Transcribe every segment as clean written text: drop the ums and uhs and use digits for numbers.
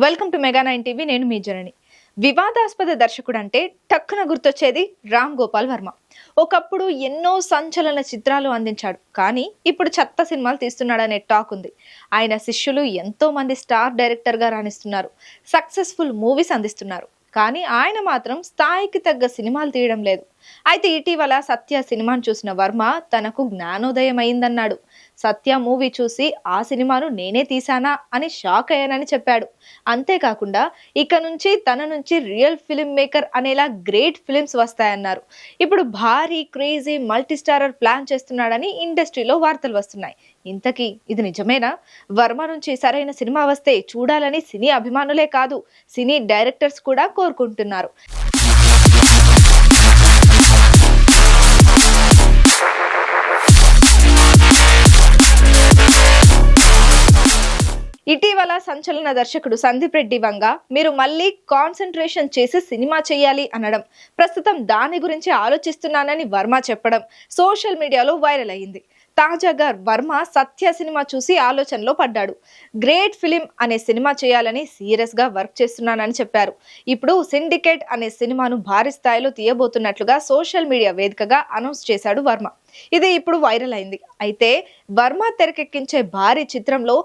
Welcome to mega 9 TV. నేను మీ జనని. వివాదాస్పద దర్శకుడు అంటే టక్కున గుర్తొచ్చేది రామ్ గోపాల్ వర్మ. ఒకప్పుడు ఎన్నో సంచలన చిత్రాలు అందించాడు, కానీ ఇప్పుడు చెత్త సినిమాలు తీస్తున్నాడనే టాక్ ఉంది. ఆయన శిష్యులు ఎంతో మంది స్టార్ డైరెక్టర్ గా రాణిస్తున్నారు, సక్సెస్ఫుల్ మూవీస్ అందిస్తున్నారు. కానీ ఆయన మాత్రం స్థాయికి తగ్గ సినిమాలు తీయడం లేదు. అయితే ఇటీవల సత్య సినిమాను చూసిన వర్మ తనకు జ్ఞానోదయం అయిందన్నాడు. సత్య మూవీ చూసి ఆ సినిమాను నేనే తీసానా అని షాక్ అయ్యానని చెప్పాడు. అంతేకాకుండా ఇక నుంచి తన నుంచి రియల్ ఫిల్మ్ మేకర్ అనేలా గ్రేట్ ఫిల్మ్స్ వస్తాయన్నారు. ఇప్పుడు భారీ క్రేజీ మల్టీ స్టారర్ ప్లాన్ చేస్తున్నాడని ఇండస్ట్రీలో వార్తలు వస్తున్నాయి. ఇంతకీ ఇది నిజమేనా? వర్మ నుంచి సరైన సినిమా వస్తే చూడాలని సినీ అభిమానులే కాదు, సినీ డైరెక్టర్స్ కూడా కోరుకుంటున్నారు. ఇటీవల సంచలన దర్శకుడు సందీప్ రెడ్డి వంగ మీరు మళ్ళీ కాన్సన్ట్రేషన్ చేసి సినిమా చేయాలి అనడం, ప్రస్తుతం దాని గురించి ఆలోచిస్తున్నానని వర్మ చెప్పడం సోషల్ మీడియాలో వైరల్ అయింది. తాజాగా వర్మ సత్య సినిమా చూసి ఆలోచనలో పడ్డాడు. గ్రేట్ ఫిలిం అనే సినిమా చేయాలని సీరియస్ గా వర్క్ చేస్తున్నానని చెప్పారు. ఇప్పుడు సిండికేట్ అనే సినిమాను భారీ స్థాయిలో తీయబోతున్నట్లుగా సోషల్ మీడియా వేదికగా అనౌన్స్ చేశాడు వర్మ. ఇది ఇప్పుడు వైరల్ అయింది. అయితే వర్మ తెరకెక్కించే భారీ చిత్రంలో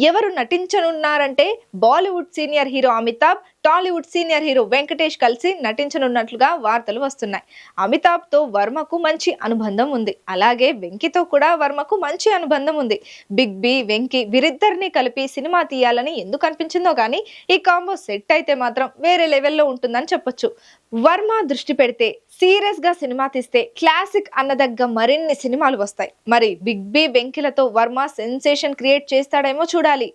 ఎవరు నటించనున్నారంటే Bollywood senior hero Amitabh, Tollywood senior hero Venkatesh కలిసి నటించనున్నట్లుగా వార్తలు వస్తున్నాయి. అమితాబ్ తో వర్మకు మంచి అనుబంధం ఉంది, అలాగే వెంకీతో కూడా వర్మకు మంచి అనుబంధం ఉంది. బిగ్ బి, వెంకీ వీరిద్దరిని కలిపి సినిమా తీయాలని ఎందుకు అనిపించిందో కానీ ఈ కాంబో సెట్ అయితే మాత్రం వేరే లెవెల్లో ఉంటుందని చెప్పొచ్చు. వర్మ దృష్టి పెడితే, సీరియస్ గా సినిమా తీస్తే క్లాసిక్ అన్నదగ్గ మరిన్ని సినిమాలు వస్తాయి. మరి బిగ్ బి, వెంకీలతో వర్మ సెన్సేషన్ క్రియేట్ చేస్తాడేమో చూడాలి.